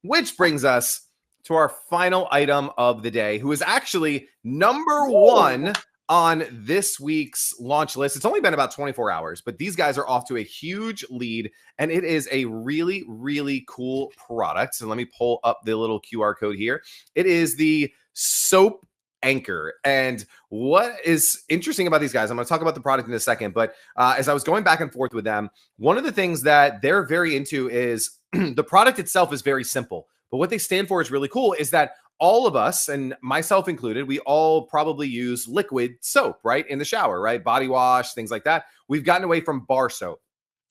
which brings us to our final item of the day, who is actually number one on this week's launch list. It's only been about 24 hours, but these guys are off to a huge lead, and it is a really, really cool product. So let me pull up the little QR code here. It is the SoapAnchor. And what is interesting about these guys, I'm going to talk about the product in a second, but as I was going back and forth with them, one of the things that they're very into is the product itself is very simple, but what they stand for is really cool, is that all of us, and myself included, we all probably use liquid soap, right? In the shower, right? Body wash, things like that. We've gotten away from bar soap.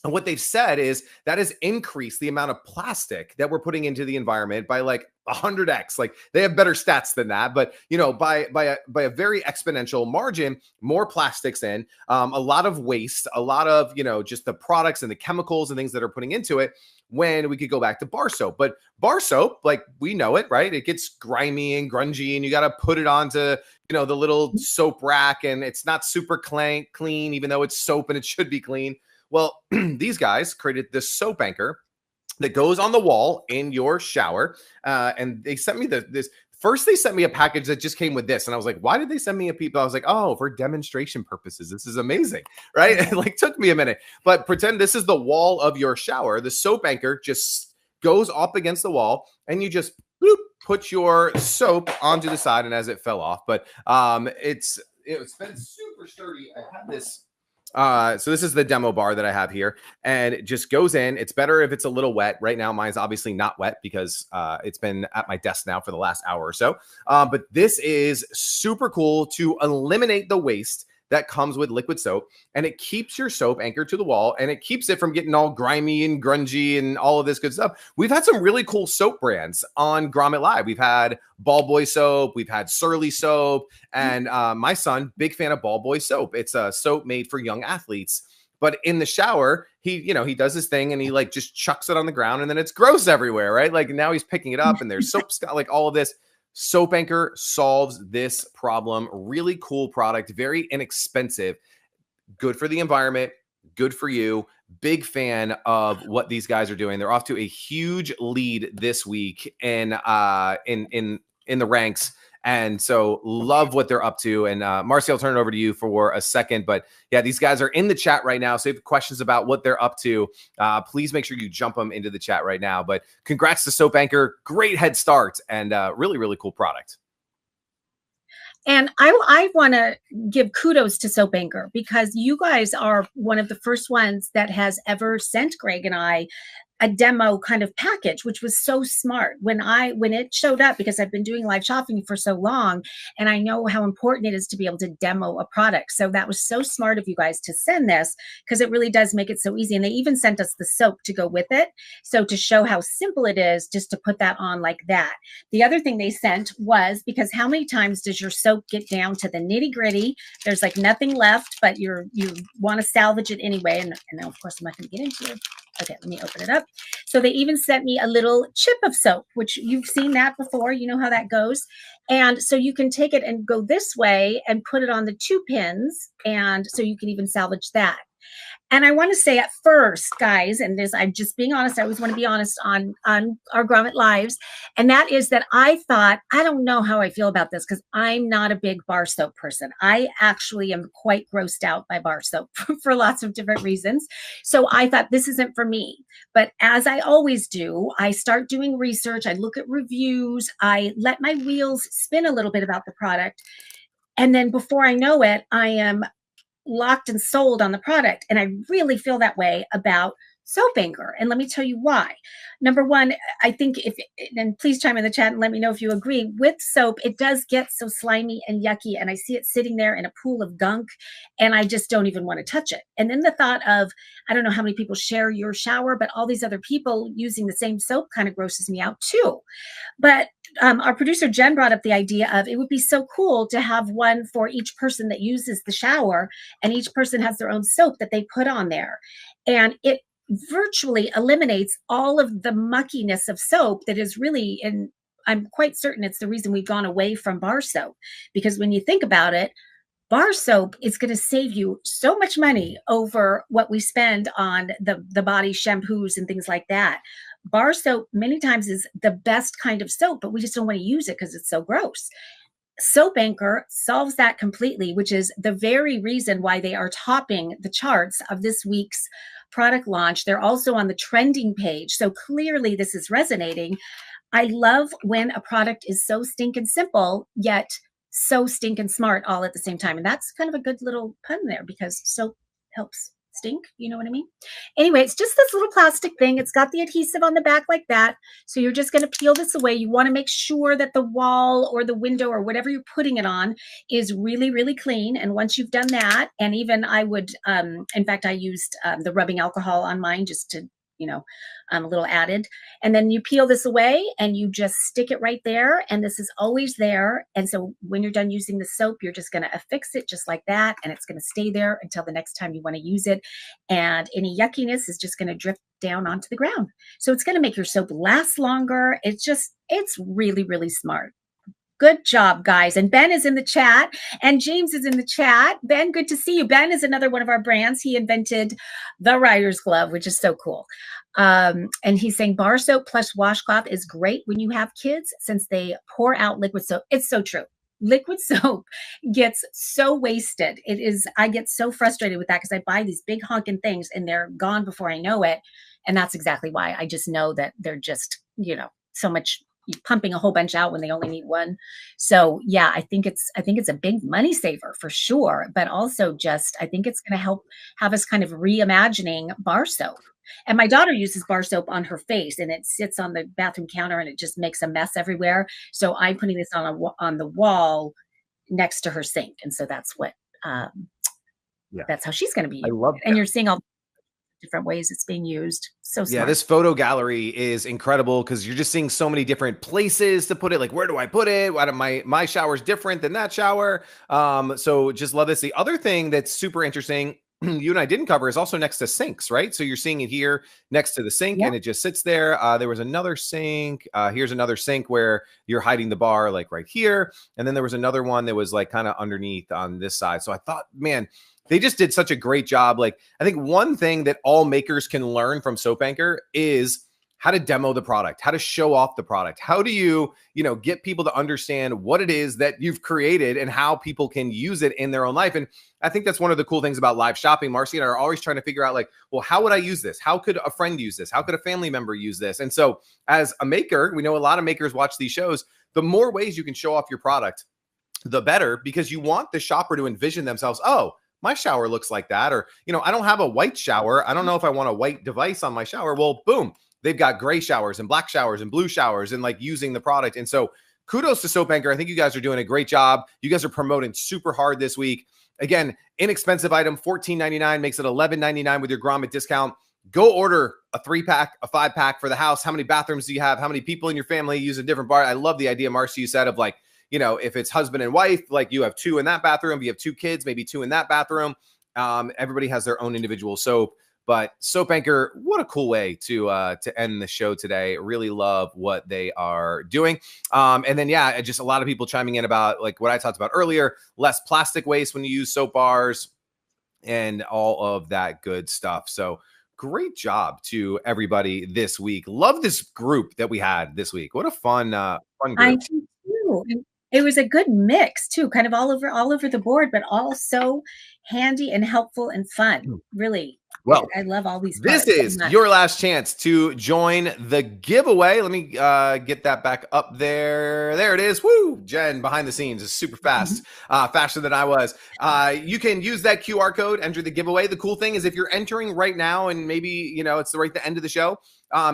And what they've said is that has increased the amount of plastic that we're putting into the environment by like 100x. Like they have better stats than that, but you know, by a very exponential margin, more plastics in, a lot of waste, a lot of, you know, just the products and the chemicals and things that are putting into it, when we could go back to bar soap. But bar soap, like we know it, right? It gets grimy and grungy, and you got to put it onto, you know, the little soap rack, and it's not super clean, even though it's soap and it should be clean. Well, these guys created this SoapAnchor that goes on the wall in your shower. And they sent me this. First, they sent me a package that just came with this. And I was like, why did they send me a people? I was like, oh, for demonstration purposes. This is amazing, right? It like took me a minute. But pretend this is the wall of your shower. The SoapAnchor just goes up against the wall, and you just boop, put your soap onto the side, and as it fell off. But it's been super sturdy. I had this. So this is the demo bar that I have here, and it just goes in. It's better if it's a little wet. Right now, mine's obviously not wet because it's been at my desk now for the last hour or so. But this is super cool to eliminate the waste that comes with liquid soap, and it keeps your soap anchored to the wall, and it keeps it from getting all grimy and grungy and all of this good stuff. We've had some really cool soap brands on Grommet Live. We've had Ball Boy soap, we've had Surly soap, and my son, big fan of Ball Boy soap. It's a soap made for young athletes. But in the shower, he does his thing, and he like just chucks it on the ground, and then it's gross everywhere, right? Like now he's picking it up, and there's soap, like all of this. SoapAnchor solves this problem. Really cool product, very inexpensive, good for the environment, good for you. Big fan of what these guys are doing. They're off to a huge lead this week in the ranks. And so love what they're up to. And Marcy, I'll turn it over to you for a second. But yeah, these guys are in the chat right now. So if you have questions about what they're up to, please make sure you jump them into the chat right now. But congrats to SoapAnchor. Great head start, and really, really cool product. And I want to give kudos to SoapAnchor, because you guys are one of the first ones that has ever sent Greg and I a demo kind of package, which was so smart. When it showed up, because I've been doing live shopping for so long, and I know how important it is to be able to demo a product. So that was so smart of you guys to send this, because it really does make it so easy. And they even sent us the soap to go with it. So to show how simple it is just to put that on like that. The other thing they sent was, because how many times does your soap get down to the nitty gritty? There's like nothing left, but you want to salvage it anyway. And now, of course, I'm not going to get into it. Okay, let me open it up. So they even sent me a little chip of soap, which you've seen that before. You know how that goes. And so you can take it and go this way and put it on the 2 pins. And so you can even salvage that. And I want to say at first, guys, and this, I'm just being honest. I always want to be honest on our Grommet Lives. And that is that I thought, I don't know how I feel about this, because I'm not a big bar soap person. I actually am quite grossed out by bar soap for lots of different reasons. So I thought, this isn't for me. But as I always do, I start doing research. I look at reviews. I let my wheels spin a little bit about the product. And then before I know it, I am locked and sold on the product. And I really feel that way about SoapAnchor. And let me tell you why. Number one, I think and please chime in the chat and let me know if you agree, with soap, it does get so slimy and yucky. And I see it sitting there in a pool of gunk, and I just don't even want to touch it. And then the thought of, I don't know how many people share your shower, but all these other people using the same soap kind of grosses me out too. But our producer Jen brought up the idea of, it would be so cool to have one for each person that uses the shower, and each person has their own soap that they put on there. And it virtually eliminates all of the muckiness of soap that is really, and I'm quite certain it's the reason we've gone away from bar soap. Because when you think about it, bar soap is going to save you so much money over what we spend on the body shampoos and things like that. bar soap many times is the best kind of soap, but we just don't want to use it because it's so gross. SoapAnchor solves that completely, which is the very reason why they are topping the charts of this week's product launch. They're also on the trending page. So clearly this is resonating. I love when a product is so stinking simple, yet so stinking smart all at the same time. And that's kind of a good little pun there because soap helps stink. You know what I mean? Anyway, it's just this little plastic thing. It's got the adhesive on the back like that. So you're just going to peel this away. You want to make sure that the wall or the window or whatever you're putting it on is really, really clean. And once you've done that, and even I would, in fact, I used the rubbing alcohol on mine just to, a little added. And then you peel this away and you just stick it right there. And this is always there. And so when you're done using the soap, you're just going to affix it just like that. And it's going to stay there until the next time you want to use it. And any yuckiness is just going to drip down onto the ground. So it's going to make your soap last longer. It's really, really smart. Good job, guys. And Ben is in the chat and James is in the chat. Ben, good to see you. Ben is another one of our brands. He invented the Writer's Glove, which is so cool. And he's saying bar soap plus washcloth is great when you have kids since they pour out liquid soap. It's so true. Liquid soap gets so wasted. I get so frustrated with that because I buy these big honking things and they're gone before I know it. And that's exactly why. I just know that they're just, so much pumping a whole bunch out when they only need one. So yeah, I think it's a big money saver for sure, but also I think it's going to have us kind of reimagining bar soap. And my daughter uses bar soap on her face and it sits on the bathroom counter and it just makes a mess everywhere. So I'm putting this on the wall next to her sink. And so that's what, that's how she's going to be. I love that. And you're seeing all different ways it's being used. So smart. Yeah, this photo gallery is incredible because you're just seeing so many different places to put it. Like, where do I put it? Why do my shower's different than that shower? So just love this. The other thing that's super interesting, you and I didn't cover, is also next to sinks, right? So you're seeing it here next to the sink and it just sits there. There was another sink. Here's another sink where you're hiding the bar, like right here. And then there was another one that was like kind of underneath on this side. So I thought, man, they just did such a great job. Like, I think one thing that all makers can learn from SoapAnchor is how to demo the product, how to show off the product. How do you, get people to understand what it is that you've created and how people can use it in their own life. And I think that's one of the cool things about live shopping. Marcy and I are always trying to figure out like, well, how would I use this? How could a friend use this? How could a family member use this? And so as a maker, we know a lot of makers watch these shows. The more ways you can show off your product, the better, because you want the shopper to envision themselves, oh, my shower looks like that. Or, I don't have a white shower. I don't know if I want a white device on my shower. Well, boom, they've got gray showers and black showers and blue showers and like using the product. And so kudos to SoapAnchor. I think you guys are doing a great job. You guys are promoting super hard this week. Again, inexpensive item, $14.99 makes it $11.99 with your Grommet discount. Go order a 3-pack, a 5-pack for the house. How many bathrooms do you have? How many people in your family use a different bar? I love the idea, Marcy, you said of like, if it's husband and wife, like you have 2 in that bathroom, you have 2 kids, maybe 2 in that bathroom. Everybody has their own individual soap, but SoapAnchor, what a cool way to end the show today. Really love what they are doing. And then, just a lot of people chiming in about like what I talked about earlier, less plastic waste when you use soap bars and all of that good stuff. So great job to everybody this week. Love this group that we had this week. What a fun group. I do too. It was a good mix too, kind of all over the board, but all so handy and helpful and fun. Really. Well, I love all these. This is your last chance to join the giveaway. Let me get that back up there. There it is. Woo! Jen behind the scenes is super fast, faster than I was. You can use that QR code, enter the giveaway. The cool thing is if you're entering right now and maybe, it's right at the end of the show,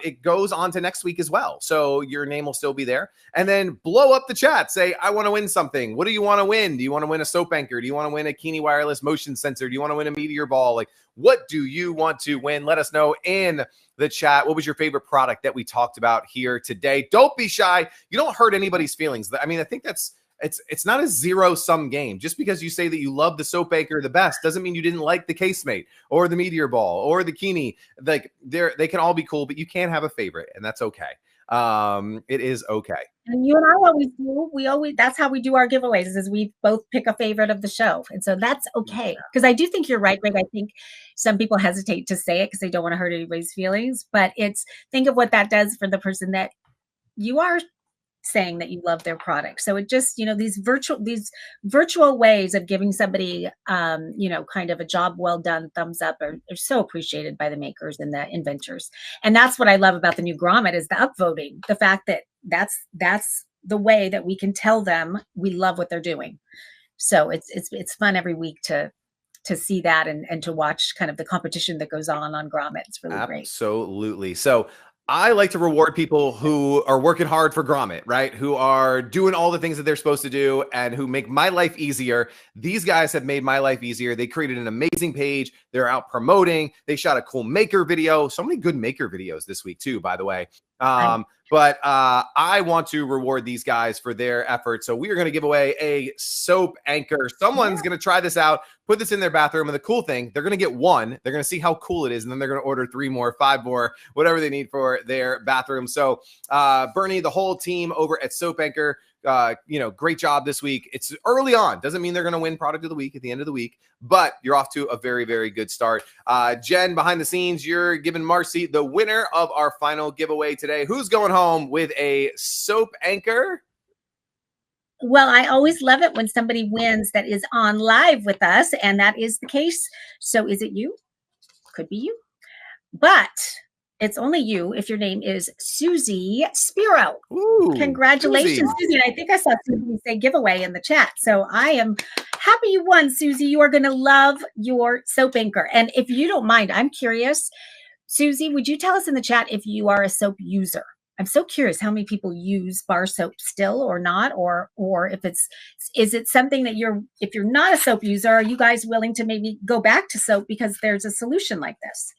it goes on to next week as well. So your name will still be there. And then blow up the chat. Say, I want to win something. What do you want to win? Do you want to win a SoapAnchor? Do you want to win a Kini wireless motion sensor? Do you want to win a meteor ball? Like, what do you want to win? Let us know in the chat. What was your favorite product that we talked about here today? Don't be shy. You don't hurt anybody's feelings. I mean, I think it's not a zero-sum game. Just because you say that you love the SoapAnchor the best doesn't mean you didn't like the Casemate or the Meteor Ball or the Kini. Like they can all be cool, but you can't have a favorite, and that's okay. It is okay. And you and I always do. That's how we do our giveaways, is we both pick a favorite of the show. And so that's okay. Because I do think you're right, Greg. I think some people hesitate to say it because they don't want to hurt anybody's feelings. But think of what that does for the person that you are saying that you love their product. So it just, these virtual ways of giving somebody, kind of a job well done thumbs up are so appreciated by the makers and the inventors. And that's what I love about the new Grommet is the upvoting, the fact that that's the way that we can tell them we love what they're doing. So it's fun every week to see that and to watch kind of the competition that goes on Grommet. It's really great. Absolutely. So I like to reward people who are working hard for Grommet, right? Who are doing all the things that they're supposed to do and who make my life easier. These guys have made my life easier. They created an amazing page. They're out promoting. They shot a cool maker video. So many good maker videos this week too, by the way. But I want to reward these guys for their efforts. So we are going to give away a SoapAnchor. Someone's going to try this out, put this in their bathroom. And the cool thing, they're going to get one. They're going to see how cool it is. And then they're going to order 3 more, 5 more, whatever they need for their bathroom. So Bernie, the whole team over at SoapAnchor, great job this week. It's early on. Doesn't mean they're going to win product of the week at the end of the week, but you're off to a very, very good start. Jen, behind the scenes, you're giving Marcy the winner of our final giveaway today. Who's going home with a SoapAnchor? Well, I always love it when somebody wins that is on live with us, and that is the case. So is it you? Could be you. But it's only you if your name is Susie Spiro. Ooh, congratulations, Susie. And I think I saw Susie say giveaway in the chat. So I am happy you won, Susie. You are going to love your SoapAnchor. And if you don't mind, I'm curious, Susie, would you tell us in the chat if you are a soap user? I'm so curious how many people use bar soap still or not, or is it something that if you're not a soap user, are you guys willing to maybe go back to soap because there's a solution like this?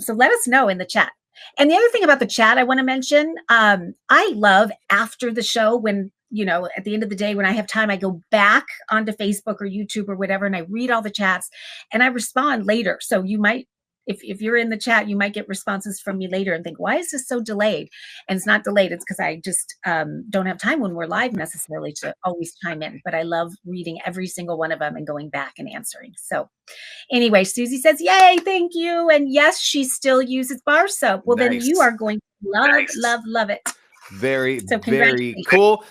So let us know in the chat. And the other thing about the chat I want to mention, I love after the show when, at the end of the day, when I have time, I go back onto Facebook or YouTube or whatever, and I read all the chats and I respond later. So you might, if you're in the chat, you might get responses from me later and think, why is this so delayed? And it's not delayed. It's because I just don't have time when we're live necessarily to always chime in. But I love reading every single one of them and going back and answering. So anyway, Susie says, yay, thank you. And yes, she still uses bar soap. Well, then you are going to love it. Very, very cool.